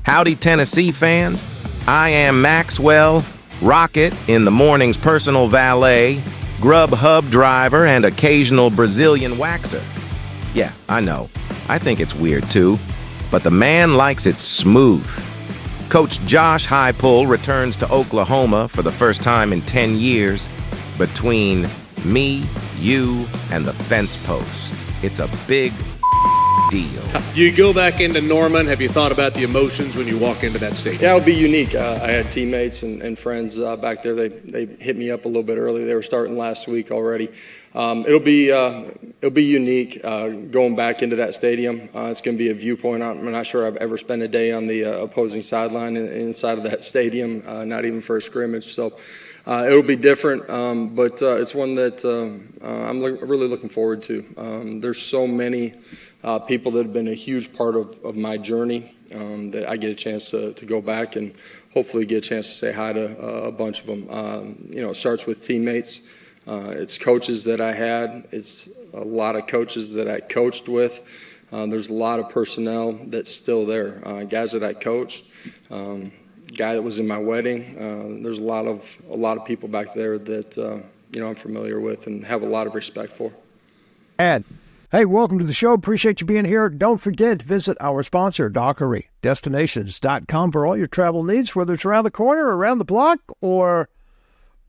Howdy, Tennessee fans. I am Maxwell, Rocket in the morning's personal valet, Grubhub driver, and occasional Brazilian waxer. Yeah, I know. I think it's weird too, but the man likes it smooth. Coach Josh Heupel returns to Oklahoma for the first time in 10 years. Between me, you, and the fence post, it's a big deal. You go back into Norman. Have you thought about the emotions when you walk into that stadium? Yeah, it'll be unique. I had teammates and friends back there. They hit me up a little bit early. They were starting last week already. It'll be unique going back into that stadium. It's going to be a viewpoint. I'm not sure I've ever spent a day on the opposing sideline inside of that stadium, not even for a scrimmage. So it'll be different, but it's one that I'm really looking forward to. There's so many people that have been a huge part of my journey that I get a chance to go back and hopefully get a chance to say hi to a bunch of them. It starts with teammates. It's coaches that I had. It's a lot of coaches that I coached with. There's a lot of personnel that's still there. Guys that I coached, guy that was in my wedding. There's a lot of people back there that I'm familiar with and have a lot of respect for. Hey, welcome to the show. Appreciate you being here. Don't forget to visit our sponsor, Dockery Destinations.com, for all your travel needs, whether it's around the corner, around the block, or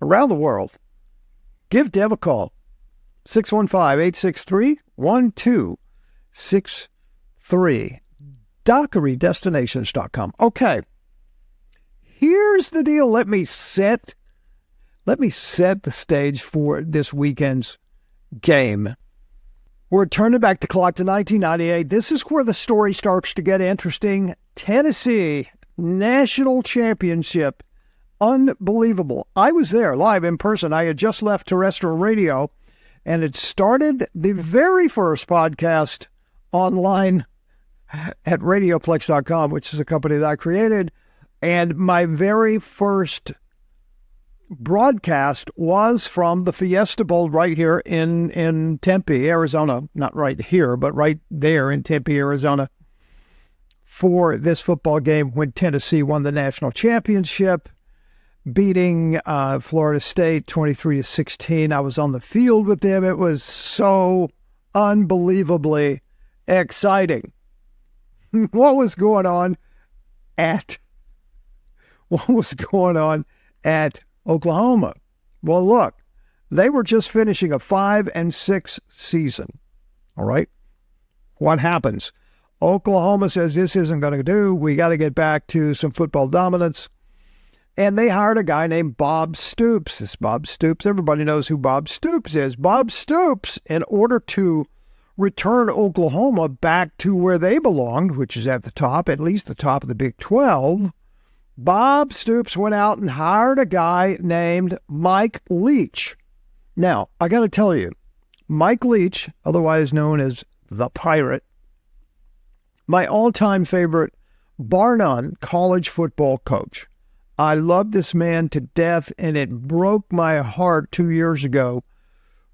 around the world. Give Deb a call, 615-863-1263, DockeryDestinations.com. Okay, here's the deal. Let me set the stage for this weekend's game. We're turning back the clock to 1998. This is where the story starts to get interesting. Tennessee National Championship. Unbelievable. I was there live in person. I had just left terrestrial radio and it started the very first podcast online at radioplex.com, which is a company that I created. And my very first broadcast was from the Fiesta Bowl right here in Tempe, Arizona. Not right here, but right there in Tempe, Arizona, for this football game when Tennessee won the national championship, beating Florida State 23-16. I was on the field with them. It was so unbelievably exciting. What was going on at Oklahoma? Well, look, they were just finishing a 5-6 season. All right. What happens? Oklahoma says this isn't going to do. We got to get back to some football dominance. And they hired a guy named Bob Stoops. This Bob Stoops, everybody knows who Bob Stoops is. Bob Stoops, in order to return Oklahoma back to where they belonged, which is at the top, at least the top of the Big 12, Bob Stoops went out and hired a guy named Mike Leach. Now, I got to tell you, Mike Leach, otherwise known as the Pirate, my all-time favorite, bar none, college football coach. I love this man to death, and it broke my heart 2 years ago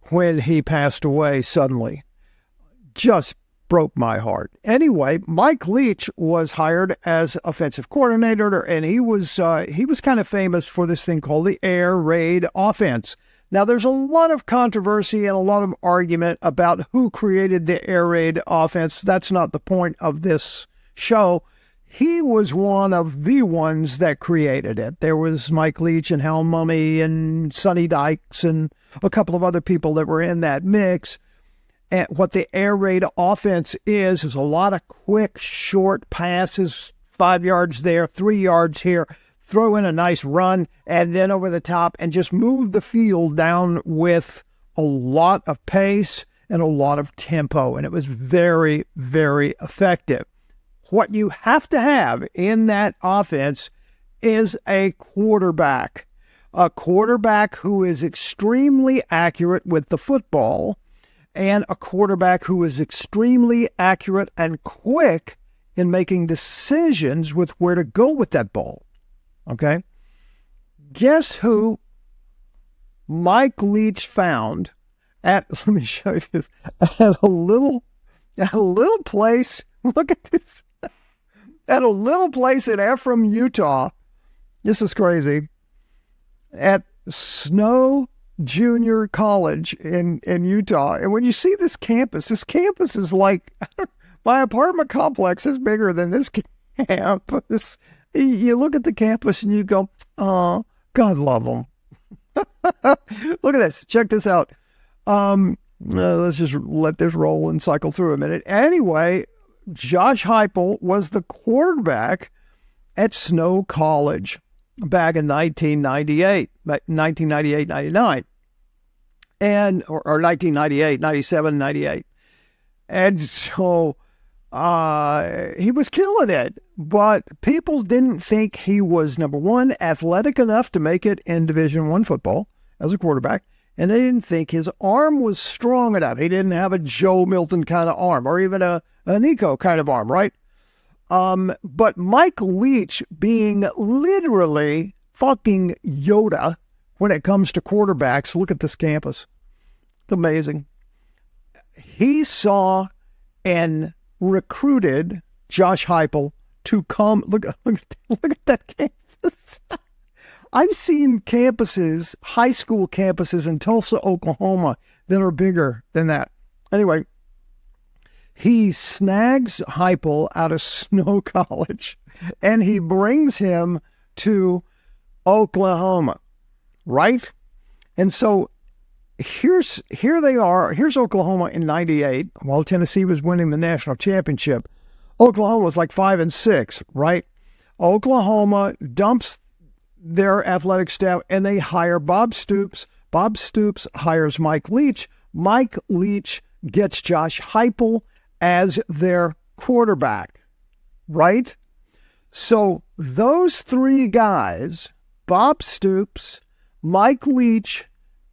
when he passed away suddenly. Just broke my heart. Anyway, Mike Leach was hired as offensive coordinator, and he was kind of famous for this thing called the air raid offense. Now, there's a lot of controversy and a lot of argument about who created the air raid offense. That's not the point of this show. He was one of the ones that created it. There was Mike Leach and Hal Mummy and Sonny Dykes and a couple of other people that were in that mix. And what the air raid offense is a lot of quick, short passes, 5 yards there, 3 yards here, throw in a nice run, and then over the top, and just move the field down with a lot of pace and a lot of tempo. And it was very, very effective. What you have to have in that offense is a quarterback who is extremely accurate with the football, and a quarterback who is extremely accurate and quick in making decisions with where to go with that ball. Okay? Guess who Mike Leach found at, let me show you this, at a little place. Look at this. at a little place in Ephraim, Utah. This is crazy. At Snow Junior College in Utah. And when you see this campus is like, my apartment complex is bigger than this campus. You look at the campus and you go, oh, God love them. Look at this. Check this out. Let's just let this roll and cycle through a minute. Anyway, Josh Heupel was the quarterback at Snow College back in 1998, 99, and or 1998, 97, 98. And so he was killing it, but people didn't think he was, number one, athletic enough to make it in Division I football as a quarterback, and they didn't think his arm was strong enough. He didn't have a Joe Milton kind of arm, or even a Nico kind of arm, right? But Mike Leach, being literally fucking Yoda when it comes to quarterbacks, look at this campus. It's amazing. He saw and recruited Josh Heupel to come. Look at that campus. I've seen campuses, high school campuses in Tulsa, Oklahoma, that are bigger than that. Anyway, he snags Heupel out of Snow College, and he brings him to Oklahoma, right? And so here they are. Here's Oklahoma in 98, while Tennessee was winning the national championship. Oklahoma was like 5-6, right? Oklahoma dumps their athletic staff, and they hire Bob Stoops. Bob Stoops hires Mike Leach. Mike Leach gets Josh Heupel as their quarterback, right? So those three guys, Bob Stoops, Mike Leach,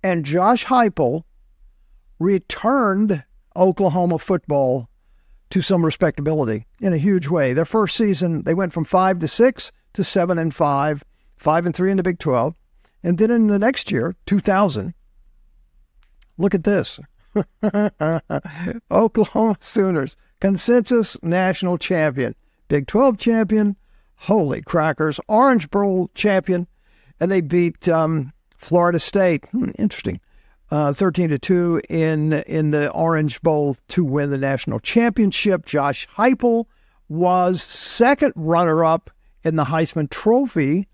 and Josh Heupel, returned Oklahoma football to some respectability in a huge way. Their first season, they went from 5-6 to 7-5, 5-3 in the Big 12. And then in the next year, 2000, look at this. Oklahoma Sooners, consensus national champion, Big 12 champion, holy crackers, Orange Bowl champion, and they beat Florida State. Interesting. 13-2 in the Orange Bowl to win the national championship. Josh Heupel was second runner-up in the Heisman Trophy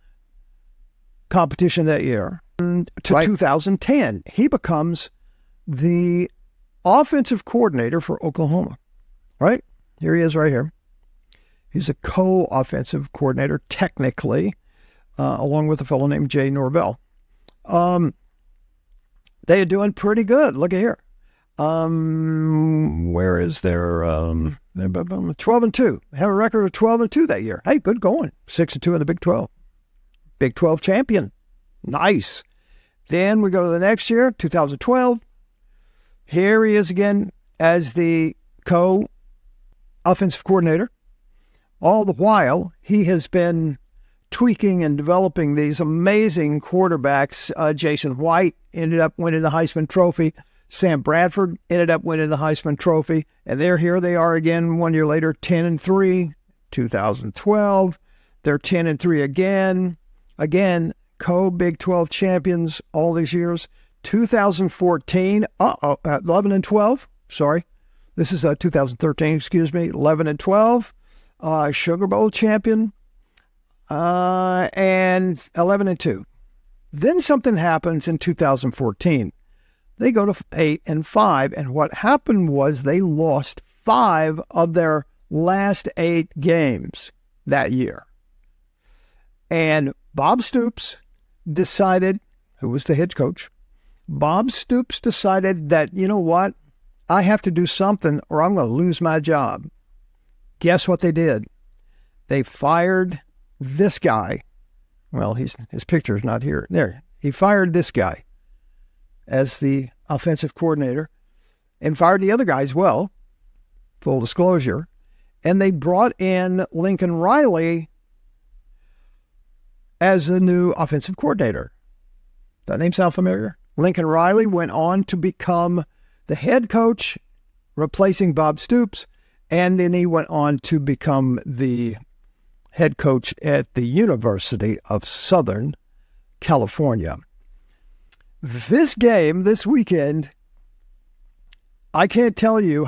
competition that year. To 2010, he becomes the offensive coordinator for Oklahoma, right? Here he is right here. He's a co-offensive coordinator, technically, along with a fellow named Jay Norvell. They are doing pretty good. Look at here. Where is their 12-2? They have a record of 12-2 that year. Hey, good going. 6-2 in the Big 12. Big 12 champion. Nice. Then we go to the next year, 2012. Here he is again as the co-offensive coordinator. All the while, he has been tweaking and developing these amazing quarterbacks. Jason White ended up winning the Heisman Trophy. Sam Bradford ended up winning the Heisman Trophy. And here they are again 1 year later, 10-3, 2012. They're 10-3 again. Again, co-Big 12 champions all these years. 2014, 11-12. Sorry. This is 2013, excuse me. 11-12. Sugar Bowl champion. And 11-2. Then something happens in 2014. They go to 8-5, and what happened was they lost 5 of their last 8 games that year. And Bob Stoops decided, who was the head coach, Bob Stoops decided that, you know what, I have to do something or I'm going to lose my job. Guess what they did? They fired this guy. Well, his picture is not here. There. He fired this guy as the offensive coordinator and fired the other guy as well, full disclosure. And they brought in Lincoln Riley as the new offensive coordinator. That name sound familiar? Lincoln Riley went on to become the head coach, replacing Bob Stoops, and then he went on to become the head coach at the University of Southern California. This game this weekend, I can't tell you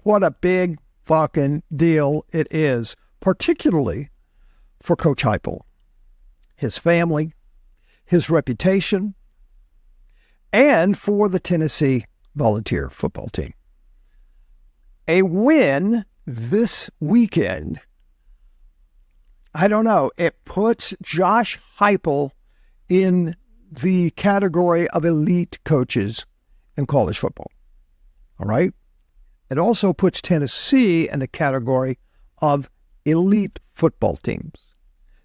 what a big fucking deal it is, particularly for Coach Heupel, his family, his reputation, and for the Tennessee Volunteer football team. A win this weekend, I don't know, it puts Josh Heupel in the category of elite coaches in college football. All right? It also puts Tennessee in the category of elite football teams.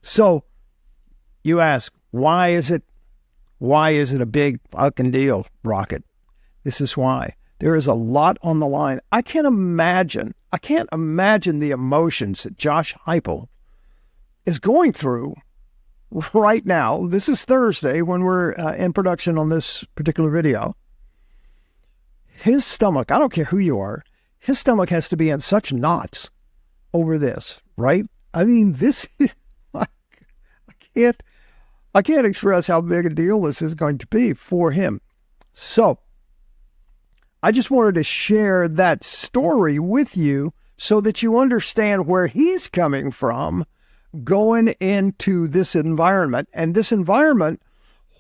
So you ask, why is it a big fucking deal, Rocket? This is why. There is a lot on the line. I can't imagine the emotions that Josh Heupel is going through right now. This is Thursday when we're in production on this particular video. His stomach, I don't care who you are, his stomach has to be in such knots over this, right? I mean, this is, I can't express how big a deal this is going to be for him. So I just wanted to share that story with you so that you understand where he's coming from going into this environment. And this environment,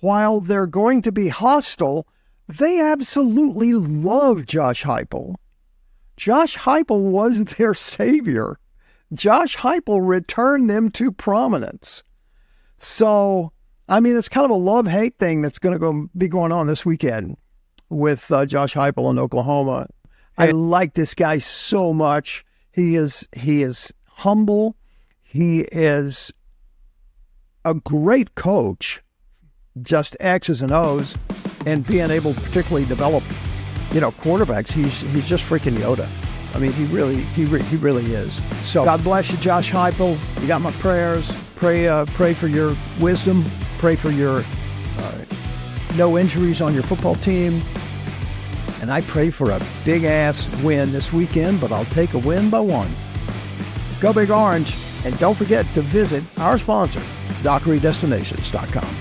while they're going to be hostile, they absolutely love Josh Heupel. Josh Heupel was their savior. Josh Heupel returned them to prominence. So, I mean, it's kind of a love-hate thing that's going to be going on this weekend with Josh Heupel in Oklahoma. I like this guy so much. He is humble. He is a great coach, just X's and O's, and being able to particularly develop, quarterbacks. He's just freaking Yoda. I mean, he really is. So God bless you, Josh Heupel. You got my prayers. Pray for your wisdom. Pray for your no injuries on your football team. And I pray for a big-ass win this weekend, but I'll take a win by one. Go Big Orange. And don't forget to visit our sponsor, DockeryDestinations.com.